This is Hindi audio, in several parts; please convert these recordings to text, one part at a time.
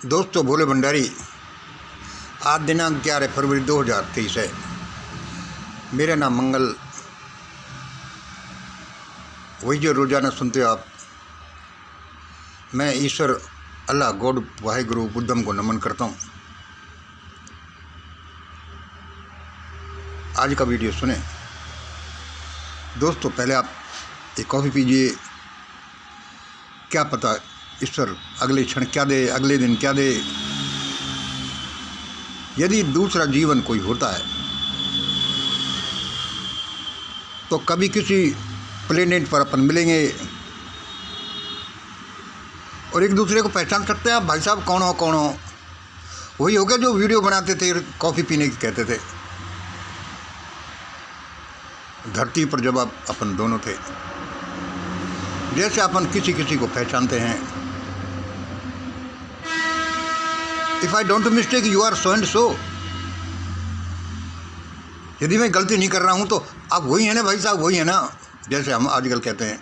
दोस्तों, भोले भंडारी। आज दिनांक 11 फरवरी 2023 है। मेरा नाम मंगल। वही जो रोज़ाना सुनते हो आप। मैं ईश्वर अल्लाह गॉड वाहिगुरु बुद्धम को नमन करता हूँ। आज का वीडियो सुने। दोस्तों, पहले आप एक कॉफ़ी पीजिए। क्या पता ईश्वर अगले क्षण क्या दे, अगले दिन क्या दे। यदि दूसरा जीवन कोई होता है तो कभी किसी प्लेनेट पर अपन मिलेंगे और एक दूसरे को पहचान सकते हैं। आप भाई साहब कौन हो। वही हो गया जो वीडियो बनाते थे, कॉफ़ी पीने की कहते थे। धरती पर जब आप अपन दोनों थे, जैसे अपन किसी किसी को पहचानते हैं। If I don't mistake you are so and so. यदि मैं गलती नहीं कर रहा हूँ तो आप वही हैं ना भाई साहब, वही है ना, जैसे हम आजकल कहते हैं।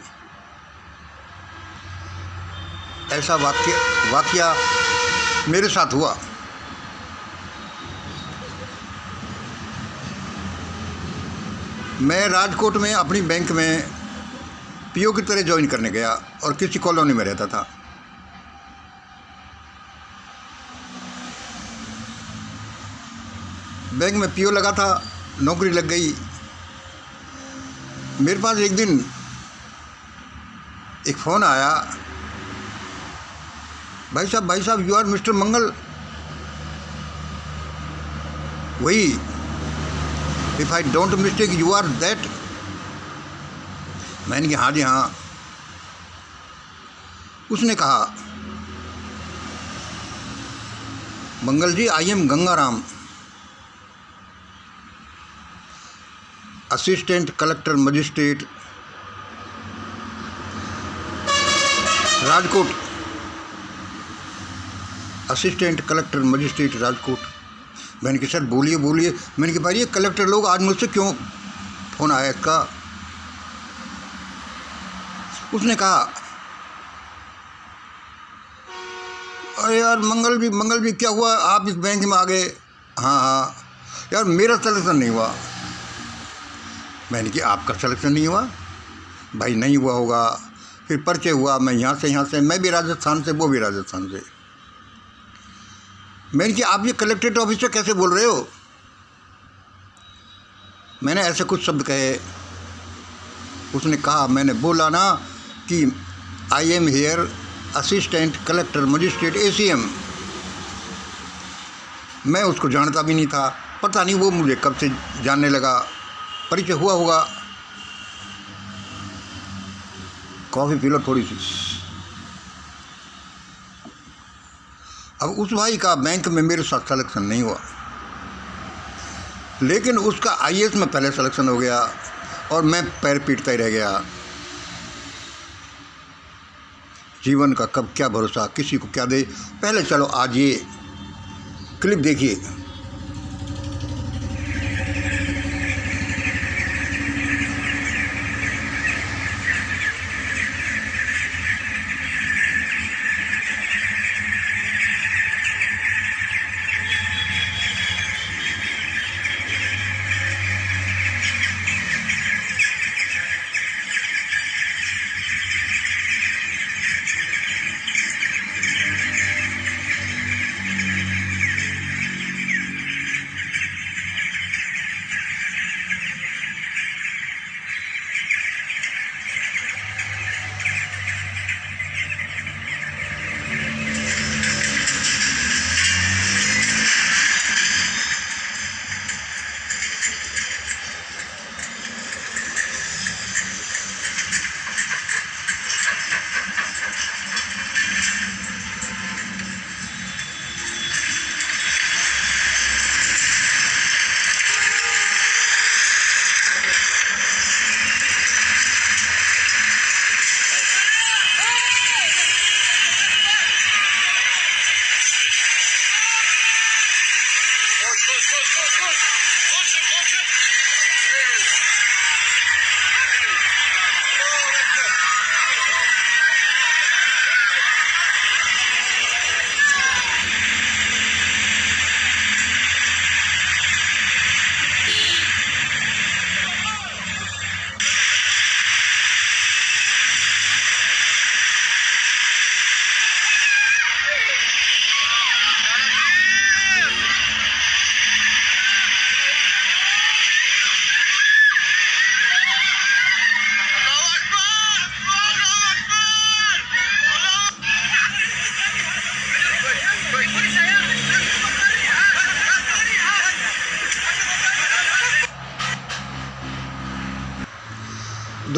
ऐसा वाकया मेरे साथ हुआ। मैं राजकोट में अपनी बैंक में पीओ की तरह ज्वाइन करने गया और किसी कॉलोनी में रहता था। बैंक में पीओ लगा था, नौकरी लग गई। मेरे पास एक दिन एक फ़ोन आया, भाई साहब यू आर मिस्टर मंगल। वही, if I don't mistake you are that. मैंने कहा हाँ जी हाँ। उसने कहा, Mangal ji, I am Gangaram, assistant collector magistrate Rajkot. Assistant collector magistrate Rajkot. मैंने कहा सर बोलिए। मैंने कहा भाई ये कलेक्टर लोग आज मुझसे क्यों फ़ोन आया इसका। उसने कहा, अरे यार मंगल भी क्या हुआ, आप इस बैंक में आ गए। हाँ यार, मेरा सिलेक्शन नहीं हुआ। मैंने कहा आपका सिलेक्शन नहीं हुआ? भाई नहीं हुआ होगा। फिर परिचय हुआ, मैं यहाँ से, मैं भी राजस्थान से, वो भी राजस्थान से। मैंने कहा आप ये कलेक्ट्रेट ऑफिस से कैसे बोल रहे हो? मैंने ऐसे कुछ शब्द कहे। उसने कहा, मैंने बोला ना कि I am here assistant collector magistrate ACM। मैं उसको जानता भी नहीं था। पता नहीं वो मुझे कब से जानने लगा, परिचय हुआ होगा। कॉफ़ी पी लो थोड़ी सी। अब उस भाई का बैंक में मेरे साथ सिलेक्शन नहीं हुआ, लेकिन उसका IAS में पहले सिलेक्शन हो गया और मैं पैर पीटता ही रह गया। जीवन का कब क्या भरोसा, किसी को क्या दे। पहले चलो आज ये क्लिप देखिए।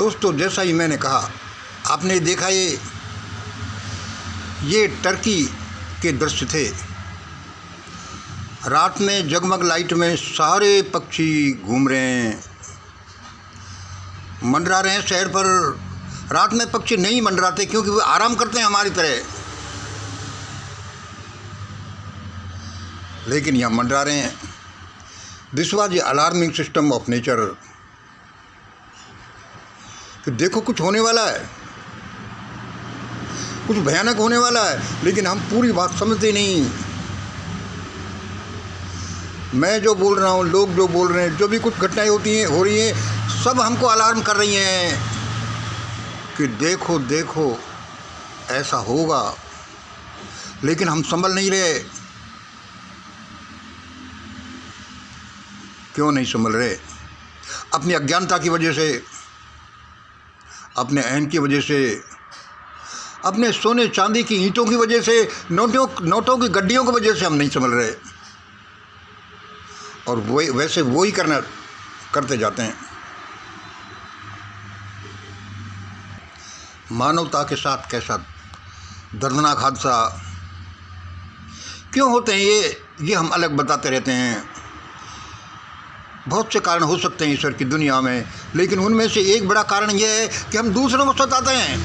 दोस्तों, जैसा ही मैंने कहा, आपने देखा ये टर्की के दृश्य थे। रात में जगमग लाइट में सारे पक्षी घूम रहे हैं, मंडरा रहे हैं शहर पर। रात में पक्षी नहीं मंडराते क्योंकि वो आराम करते हैं हमारी तरह, लेकिन यहाँ मंडरा रहे हैं। This was the alarming system of nature कि देखो कुछ होने वाला है, कुछ भयानक होने वाला है, लेकिन हम पूरी बात समझते नहीं। मैं जो बोल रहा हूँ, लोग जो बोल रहे हैं, जो भी कुछ घटनाएं हो रही हैं, सब हमको अलार्म कर रही हैं कि देखो देखो ऐसा होगा, लेकिन हम संभल नहीं रहे। क्यों नहीं संभल रहे? अपनी अज्ञानता की वजह से, अपने अहम की वजह से, अपने सोने चांदी की ईंटों की वजह से, नोटों की गड्डियों की वजह से हम नहीं संभल रहे, और वैसे वो ही करते जाते हैं। मानवता के साथ कैसा दर्दनाक हादसा क्यों होते हैं ये हम अलग बताते रहते हैं। बहुत से कारण हो सकते हैं ईश्वर की दुनिया में, लेकिन उनमें से एक बड़ा कारण यह है कि हम दूसरों को सताते हैं,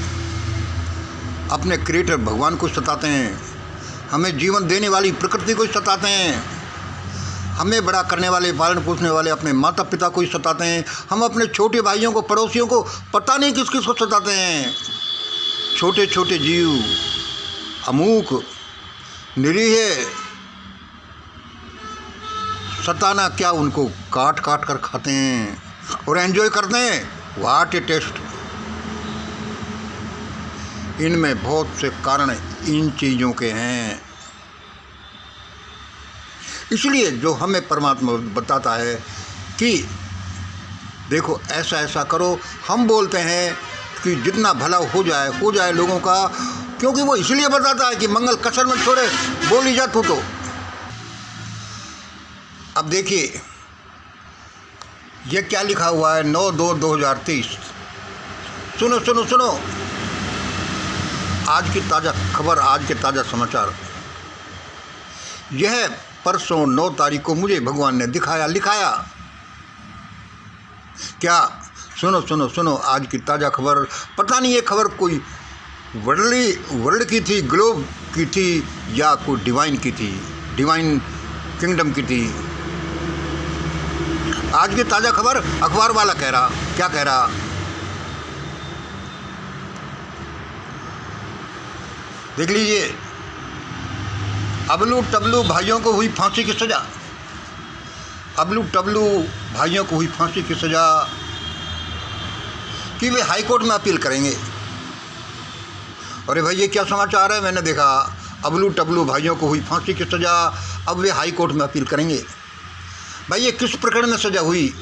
अपने क्रिएटर भगवान को सताते हैं, हमें जीवन देने वाली प्रकृति को सताते हैं, हमें बड़ा करने वाले, पालन पोषने वाले अपने माता पिता को ही सताते हैं, हम अपने छोटे भाइयों को, पड़ोसियों को, पता नहीं किस किस को सताते हैं। छोटे छोटे जीव, अमूक, निरीह, सताना क्या, उनको काट काट कर खाते हैं और एंजॉय करते हैं। What a taste! इनमें बहुत से कारण इन चीज़ों के हैं। इसलिए जो हमें परमात्मा बताता है कि देखो ऐसा ऐसा करो, हम बोलते हैं कि जितना भला हो जाए लोगों का, क्योंकि वो इसलिए बताता है कि मंगल कसर में छोड़े, बोली जा तू तो। अब देखिए ये क्या लिखा हुआ है, 9/2/2023। सुनो सुनो सुनो, आज की ताज़ा खबर, आज के ताज़ा समाचार। यह परसों 9 तारीख को मुझे भगवान ने लिखाया। क्या? सुनो सुनो सुनो, आज की ताज़ा खबर। पता नहीं ये खबर कोई वर्ल्ड की थी, ग्लोब की थी, या कोई डिवाइन की थी, डिवाइन किंगडम की थी। आज की ताज़ा खबर अखबार वाला कह रहा, क्या कह रहा? देख लीजिए, अबलू टबलू भाइयों को हुई फांसी की सज़ा। अबलू टबलू भाइयों को हुई फांसी की सज़ा कि वे हाई कोर्ट में अपील करेंगे। अरे भाई ये क्या समाचार है? मैंने देखा अबलू टबलू भाइयों को हुई फांसी की सज़ा, अब वे हाई कोर्ट में अपील करेंगे। भाई ये किस प्रकरण में सज़ा हुई?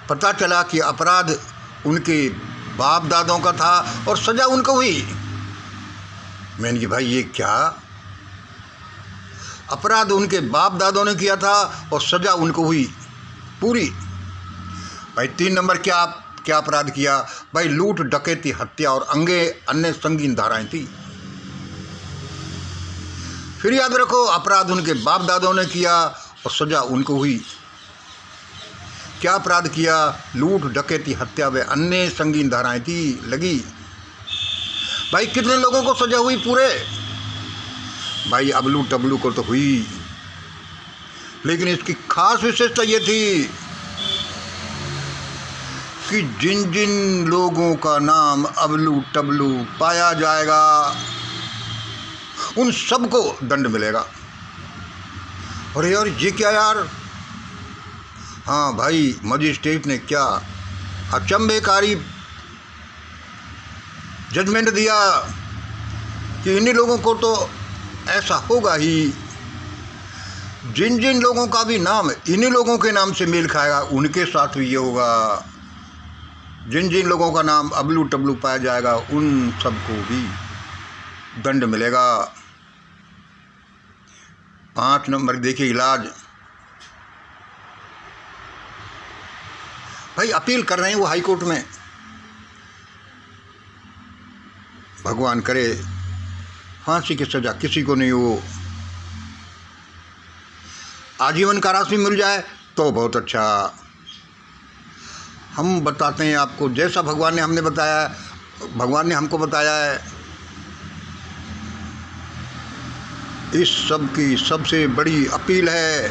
पता चला कि अपराध उनके बाप दादों का था और सज़ा उनको हुई। मैंने कि भाई ये क्या? अपराध उनके बाप दादों ने किया था और सज़ा उनको हुई पूरी। भाई 3 नंबर क्या अपराध किया? भाई लूट, डकैती, हत्या और अन्य संगीन धाराएं थी। फिर याद रखो, अपराध उनके बाप दादों ने किया और सज़ा उनको हुई। क्या अपराध किया? लूट, डकैती, हत्या व अन्य संगीन धाराएं थी लगी। भाई कितने लोगों को सज़ा हुई पूरे? भाई अबलू टबलू को तो हुई, लेकिन इसकी खास विशेषता ये थी कि जिन जिन लोगों का नाम अबलू टबलू पाया जाएगा उन सबको दंड मिलेगा। अरे यार ये क्या यार? हाँ भाई, मजिस्ट्रेट ने क्या अचंभेकारी जजमेंट दिया कि इन्हीं लोगों को तो ऐसा होगा ही। जिन जिन लोगों का भी नाम इन्हीं लोगों के नाम से मेल खाएगा, उनके साथ भी ये होगा। जिन जिन लोगों का नाम अबलू टबलू पाया जाएगा, उन सबको भी दंड मिलेगा। 5 नंबर देखिए, इलाज। भाई भाई अपील कर रहे हैं वो हाई कोर्ट में। भगवान करे फांसी की सज़ा किसी को नहीं हो, आजीवन कारावास भी मिल जाए तो बहुत अच्छा। हम बताते हैं आपको जैसा भगवान ने हमको बताया है। इस सब की सबसे बड़ी अपील है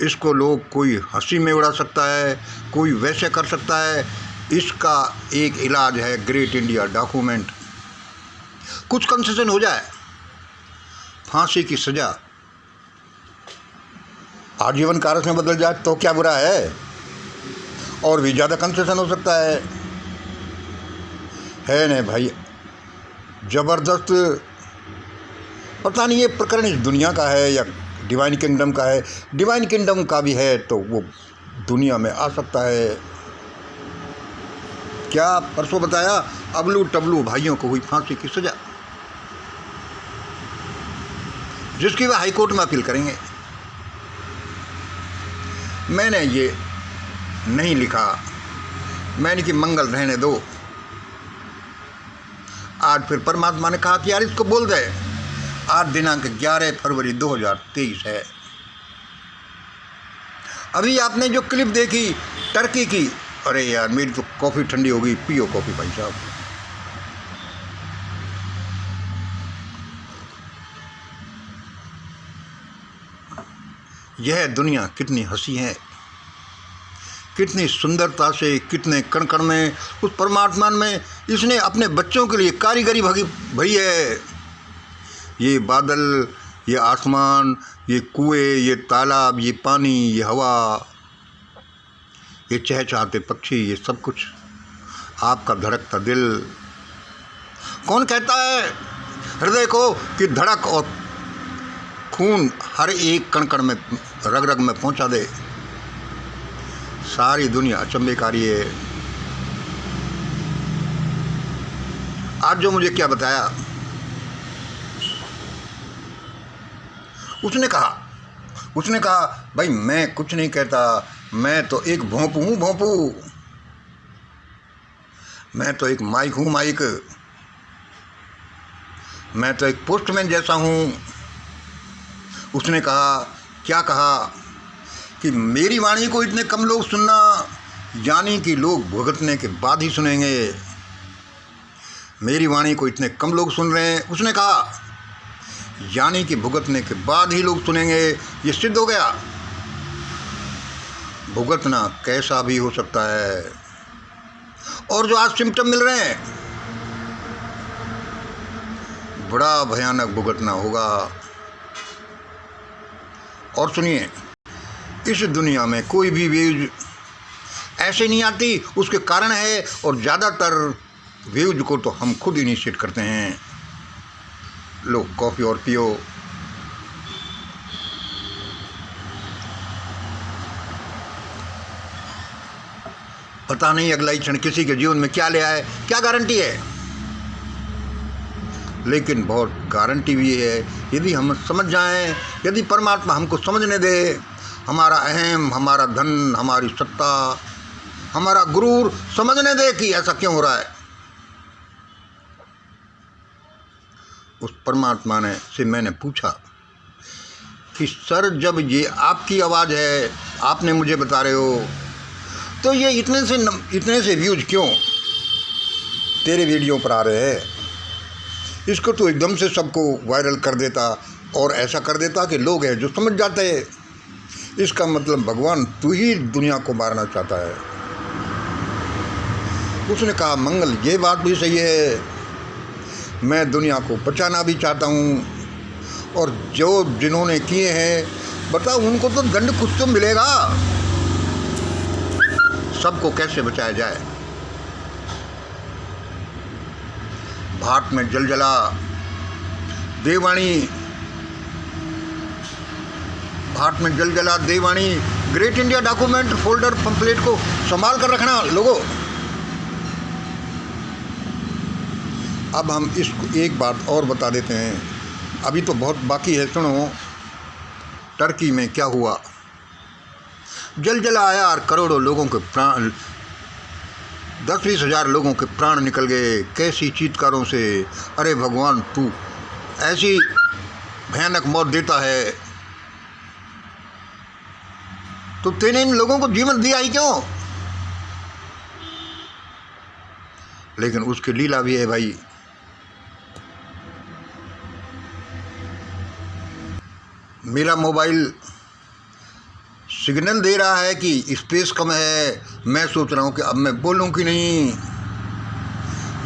इसको लोग कोई हंसी में उड़ा सकता है, कोई वैसे कर सकता है, इसका एक इलाज है ग्रेट इंडिया डॉक्यूमेंट। कुछ कंसेशन हो जाए, फांसी की सज़ा आजीवन कारावास में बदल जाए तो क्या बुरा है, और भी ज़्यादा कंसेशन हो सकता है नहीं भाई। ज़बरदस्त। पता नहीं ये प्रकरण इस दुनिया का है या डिवाइन किंगडम का है। डिवाइन किंगडम का भी है तो वो दुनिया में आ सकता है। क्या परसों बताया, अबलू टबलू भाइयों को हुई फांसी की सज़ा, जिसकी वह हाई कोर्ट में अपील करेंगे। मैंने ये नहीं लिखा, मैंने कि मंगल रहने दो। आज फिर परमात्मा ने कहा कि यार इसको बोल दे। आज दिनांक 11 फरवरी 2023 है। अभी आपने जो क्लिप देखी टर्की की, अरे यार मेरी तो कॉफ़ी ठंडी हो गई, पियो कॉफ़ी भाई साहब। यह दुनिया कितनी हंसी है, कितनी सुंदरता से, कितने कण कण में उस परमात्मा में इसने अपने बच्चों के लिए कारीगरी भई है। ये बादल, ये आसमान, ये कुएं, ये तालाब, ये पानी, ये हवा, ये चहचहाते पक्षी, ये सब कुछ, आपका धड़कता दिल। कौन कहता है हृदय को कि धड़क और खून हर एक कण कण में, रग रग में पहुंचा दे। सारी दुनिया अचंभेकारी है। आज जो मुझे क्या बताया, उसने कहा भाई मैं कुछ नहीं कहता, मैं तो एक भोंपू हूँ, भोंपू, मैं तो एक माइक हूँ, माइक, मैं तो एक पोस्टमैन जैसा हूँ। उसने कहा, क्या कहा कि मेरी वाणी को इतने कम लोग सुनना, यानी कि लोग भुगतने के बाद ही सुनेंगे। मेरी वाणी को इतने कम लोग सुन रहे हैं, उसने कहा, यानी कि भुगतने के बाद ही लोग सुनेंगे। ये सिद्ध हो गया। भुगतना कैसा भी हो सकता है, और जो आज सिम्टम मिल रहे हैं, बड़ा भयानक भुगतना होगा। और सुनिए, इस दुनिया में कोई भी व्यूज ऐसे नहीं आती, उसके कारण है, और ज़्यादातर व्यूज को तो हम खुद इनिशिएट करते हैं। लो कॉफ़ी और पियो। पता नहीं अगला ही क्षण किसी के जीवन में क्या ले आए, क्या गारंटी है। लेकिन बहुत गारंटी भी है यदि हम समझ जाएं, यदि परमात्मा हमको समझने दे, हमारा अहम, हमारा धन, हमारी सत्ता, हमारा गुरूर समझने दे कि ऐसा क्यों हो रहा है। उस परमात्मा ने से मैंने पूछा कि सर जब ये आपकी आवाज़ है, आपने मुझे बता रहे हो, तो ये इतने से व्यूज क्यों तेरे वीडियो पर आ रहे हैं। इसको तो एकदम से सबको वायरल कर देता और ऐसा कर देता कि लोग हैं जो समझ जाते हैं। इसका मतलब भगवान तू ही दुनिया को मारना चाहता है। उसने कहा, मंगल ये बात भी सही है, मैं दुनिया को बचाना भी चाहता हूँ, और जो जिन्होंने किए हैं बताओ उनको तो दंड कुछ तो मिलेगा। सबको कैसे बचाया जाए। भाट में जल जला देवाणी, भाट में जल जला देवाणी। Great India document folder pamphlet को संभाल कर रखना लोगों। अब हम इसको एक बात और बता देते हैं, अभी तो बहुत बाकी है, सुनो। टर्की में क्या हुआ, जल आया और करोड़ों लोगों के प्राण, 10-20 हज़ार लोगों के प्राण निकल गए। कैसी चीत्कारों से, अरे भगवान तू ऐसी भयानक मौत देता है तो तूने इन लोगों को जीवन दिया ही क्यों। लेकिन उसकी लीला भी है भाई। मेरा मोबाइल सिग्नल दे रहा है कि स्पेस कम है। मैं सोच रहा हूँ कि अब मैं बोलूँ कि नहीं।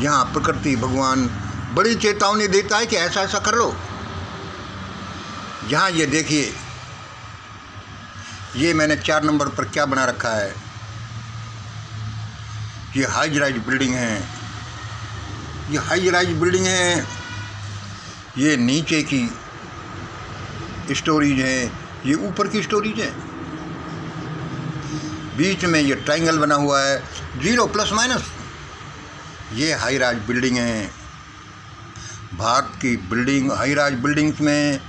यहाँ प्रकृति भगवान बड़ी चेतावनी देता है कि ऐसा ऐसा कर लो। यहाँ ये देखिए, ये मैंने 4 नंबर पर क्या बना रखा है। ये हाई राइज बिल्डिंग है, ये हाई राइज बिल्डिंग है। ये नीचे की स्टोरीज है, ये ऊपर की स्टोरीज है। बीच में ये ट्रायंगल बना हुआ है, 0 प्लस माइनस। ये हाई राइज बिल्डिंग है। भारत की बिल्डिंग, हाई राइज बिल्डिंग्स में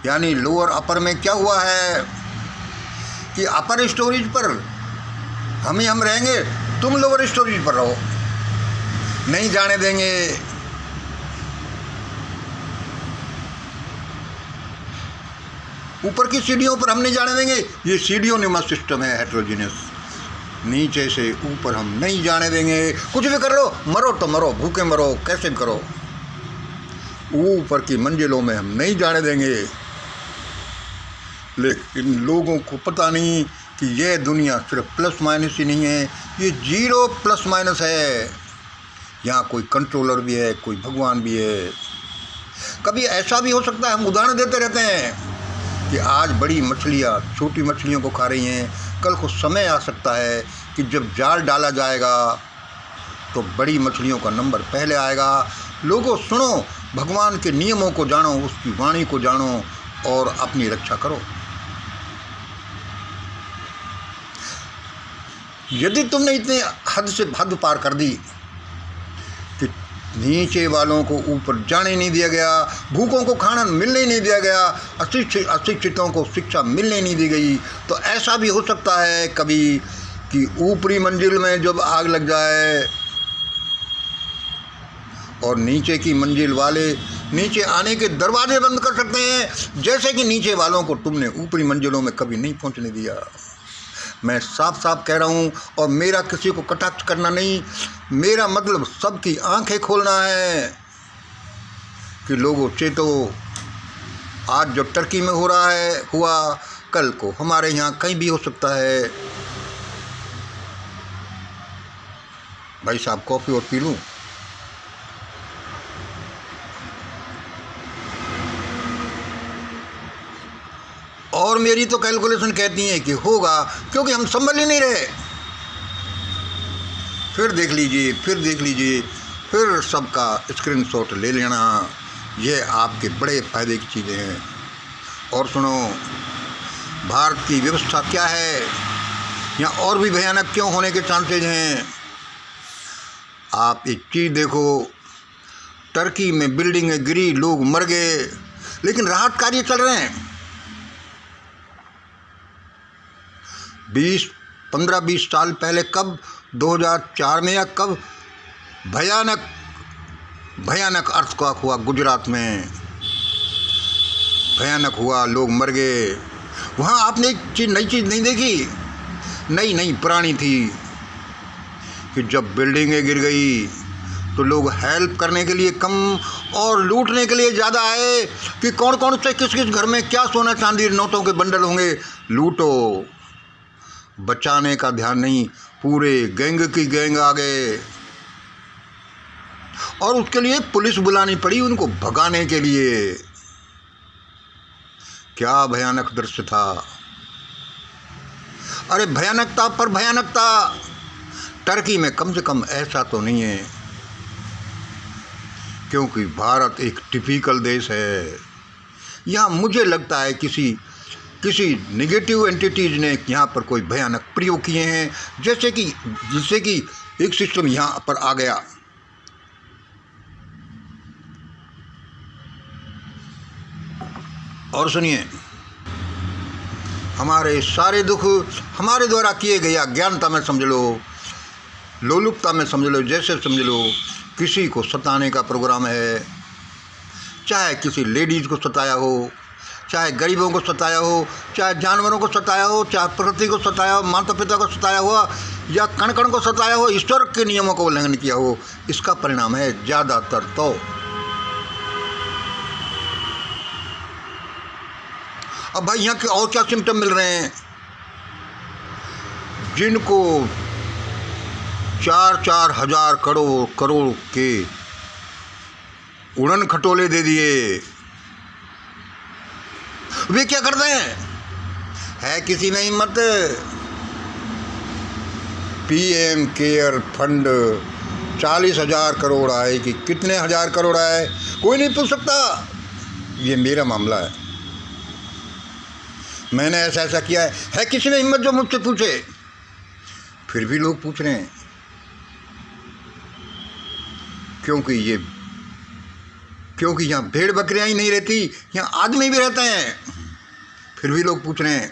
यानी लोअर अपर में क्या हुआ है कि अपर स्टोरेज पर हम रहेंगे, तुम लोअर स्टोरेज पर रहो, नहीं जाने देंगे। ऊपर की सीढ़ियों पर हम नहीं जाने देंगे। ये सीढ़ियों नुमा सिस्टम है हेटेरोजेनियस। नीचे से ऊपर हम नहीं जाने देंगे। कुछ भी कर लो, मरो तो मरो, भूखे मरो, कैसे करो, ऊपर की मंजिलों में हम नहीं जाने देंगे। लेकिन लोगों को पता नहीं कि यह दुनिया सिर्फ प्लस माइनस ही नहीं है, ये 0 प्लस माइनस है। यहाँ कोई कंट्रोलर भी है, कोई भगवान भी है। कभी ऐसा भी हो सकता है, हम उदाहरण देते रहते हैं कि आज बड़ी मछलियाँ छोटी मछलियों को खा रही हैं, कल को समय आ सकता है कि जब जाल डाला जाएगा तो बड़ी मछलियों का नंबर पहले आएगा। लोगों सुनो, भगवान के नियमों को जानो, उसकी वाणी को जानो और अपनी रक्षा करो। यदि तुमने इतने हद से हद पार कर दी कि नीचे वालों को ऊपर जाने नहीं दिया गया, भूखों को खाना मिलने नहीं दिया गया, अशिक्षितों को शिक्षा मिलने नहीं दी गई, तो ऐसा भी हो सकता है कभी कि ऊपरी मंजिल में जब आग लग जाए और नीचे की मंजिल वाले नीचे आने के दरवाजे बंद कर सकते हैं, जैसे कि नीचे वालों को तुमने ऊपरी मंजिलों में कभी नहीं पहुंचने दिया। मैं साफ साफ कह रहा हूँ, और मेरा किसी को कटाक्ष करना नहीं, मेरा मतलब सबकी आंखें खोलना है कि लोगों चेतो। आज जो टर्की में हो रहा है हुआ, कल को हमारे यहाँ कहीं भी हो सकता है। भाई साहब कॉफ़ी और पी लूँ? और मेरी तो कैलकुलेशन कहती है कि होगा, क्योंकि हम संभल ही नहीं रहे। फिर देख लीजिए, फिर देख लीजिए, फिर सबका स्क्रीनशॉट ले लेना। ये आपके बड़े फ़ायदे की चीज़ें हैं। और सुनो, भारत की व्यवस्था क्या है, यहाँ और भी भयानक क्यों होने के चांसेज हैं। आप एक चीज़ देखो, टर्की में बिल्डिंगें गिरी, लोग मर गए, लेकिन राहत कार्य चल रहे हैं। 15-20 साल पहले, कब 2004 में या कब भयानक अर्थक्वेक हुआ गुजरात में, भयानक हुआ, लोग मर गए। वहाँ आपने एक नई चीज़ नहीं देखी, नई पुरानी थी कि जब बिल्डिंगें गिर गई तो लोग हेल्प करने के लिए कम और लूटने के लिए ज़्यादा आए कि कौन कौन से किस किस घर में क्या सोना चांदी नोटों के बंडल होंगे, लूटो। बचाने का ध्यान नहीं, पूरे गैंग की गैंग आ गए और उसके लिए पुलिस बुलानी पड़ी उनको भगाने के लिए। क्या भयानक दृश्य था। अरे भयानकता पर भयानकता। टर्की में कम से कम ऐसा तो नहीं है, क्योंकि भारत एक टिपिकल देश है। यहाँ मुझे लगता है किसी नेगेटिव एंटिटीज ने यहाँ पर कोई भयानक प्रयोग किए हैं, जिससे कि एक सिस्टम यहाँ पर आ गया। और सुनिए, हमारे सारे दुख हमारे द्वारा किए गए अज्ञानता में समझ लो, लोलुपता में समझ लो, जैसे समझ लो किसी को सताने का प्रोग्राम है। चाहे किसी लेडीज़ को सताया हो, चाहे गरीबों को सताया हो, चाहे जानवरों को सताया हो, चाहे प्रकृति को सताया हो, माता पिता को सताया हो, या कण कण को सताया हो, ईश्वर के नियमों का उल्लंघन किया हो, इसका परिणाम है ज़्यादातर। तो अब भाई यहाँ के और क्या सिम्टम मिल रहे हैं? जिनको 4-4 हजार करोड़ के उड़न खटोले दे दिए, वे क्या करते हैं? है किसी में हिम्मत? पीएम केयर फंड 40,000 करोड़ आए कि कितने हजार करोड़ आए, कोई नहीं पूछ सकता। ये मेरा मामला है, मैंने ऐसा ऐसा किया है किसी में हिम्मत जो मुझसे पूछे? फिर भी लोग पूछ रहे हैं, क्योंकि यहाँ भेड़ बकरियाँ ही नहीं रहती, यहाँ आदमी भी रहते हैं, फिर भी लोग पूछ रहे हैं।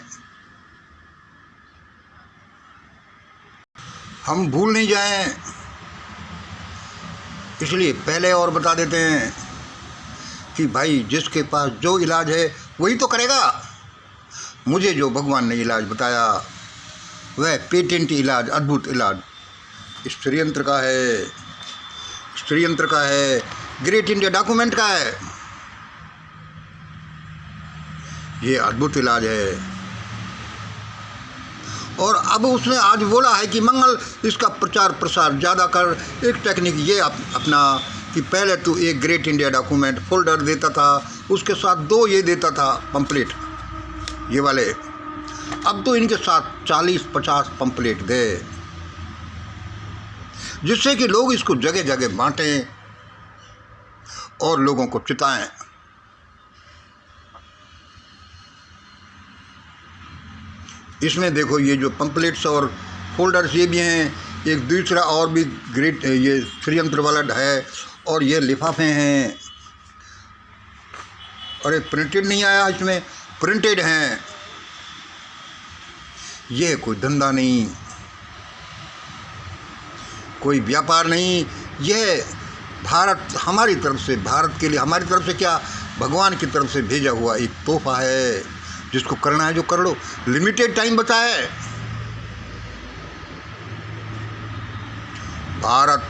हम भूल नहीं जाएं, इसलिए पहले और बता देते हैं कि भाई जिसके पास जो इलाज है वही तो करेगा। मुझे जो भगवान ने इलाज बताया वह पेटेंट इलाज, अद्भुत इलाज षड्यंत्र का है, ग्रेट इंडिया डॉक्यूमेंट का है। ये अद्भुत इलाज है। और अब उसने आज बोला है कि मंगल इसका प्रचार प्रसार ज़्यादा कर। एक टेक्निक ये अपना कि पहले तो एक ग्रेट इंडिया डॉक्यूमेंट फोल्डर देता था, उसके साथ 2 ये देता था पंपलेट, ये वाले। अब तो इनके साथ 40-50 पंपलेट दे, जिससे कि लोग इसको जगह जगह बांटें और लोगों को चिताएं। इसमें देखो ये जो पंपलेट्स और फोल्डर्स ये भी हैं, एक दूसरा और भी ग्रेट ये षड्यंत्र वाला है, और ये लिफाफे हैं। अरे प्रिंटेड नहीं आया, इसमें प्रिंटेड हैं। ये कोई धंधा नहीं, कोई व्यापार नहीं, यह भारत हमारी तरफ से, भारत के लिए हमारी तरफ से क्या, भगवान की तरफ से भेजा हुआ एक तोहफा है। जिसको करना है जो कर लो, लिमिटेड टाइम बचा है। भारत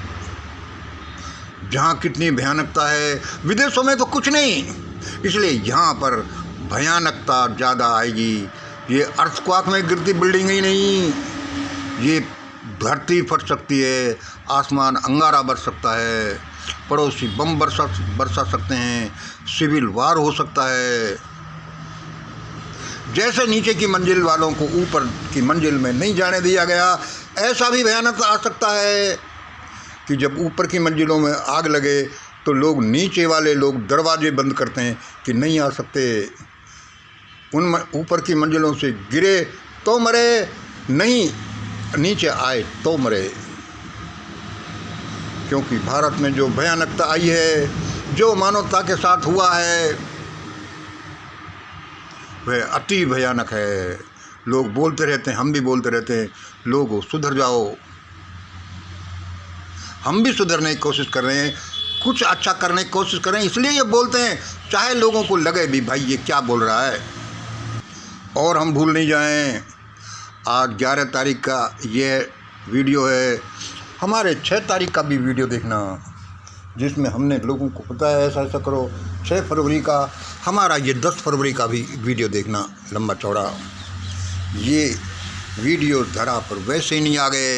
जहाँ कितनी भयानकता है, विदेशों में तो कुछ नहीं, इसलिए यहाँ पर भयानकता ज़्यादा आएगी। ये अर्थक्वेक में गिरती बिल्डिंग ही नहीं, ये धरती फट सकती है, आसमान अंगारा बरस सकता है, पड़ोसी बम बरसा सकते हैं, सिविल वार हो सकता है। जैसे नीचे की मंजिल वालों को ऊपर की मंजिल में नहीं जाने दिया गया, ऐसा भी भयानक आ सकता है कि जब ऊपर की मंजिलों में आग लगे तो लोग, नीचे वाले लोग दरवाजे बंद करते हैं कि नहीं आ सकते। उन ऊपर की मंजिलों से गिरे तो मरे, नहीं नीचे आए तो मरे। क्योंकि भारत में जो भयानकता आई है, जो मानवता के साथ हुआ है, वह अति भयानक है। लोग बोलते रहते हैं, हम भी बोलते रहते हैं, लोगों सुधर जाओ। हम भी सुधरने की कोशिश कर रहे हैं, कुछ अच्छा करने की कोशिश कर रहे हैं, इसलिए ये बोलते हैं, चाहे लोगों को लगे भी भाई ये क्या बोल रहा है। और हम भूल नहीं जाएं, आज 11 तारीख का ये वीडियो है, हमारे 6 तारीख का भी वीडियो देखना, जिसमें हमने लोगों को बताया ऐसा ऐसा करो। 6 फरवरी का हमारा ये 10 फरवरी का भी वीडियो देखना, लंबा चौड़ा। ये वीडियो धरा पर वैसे ही नहीं आ गए।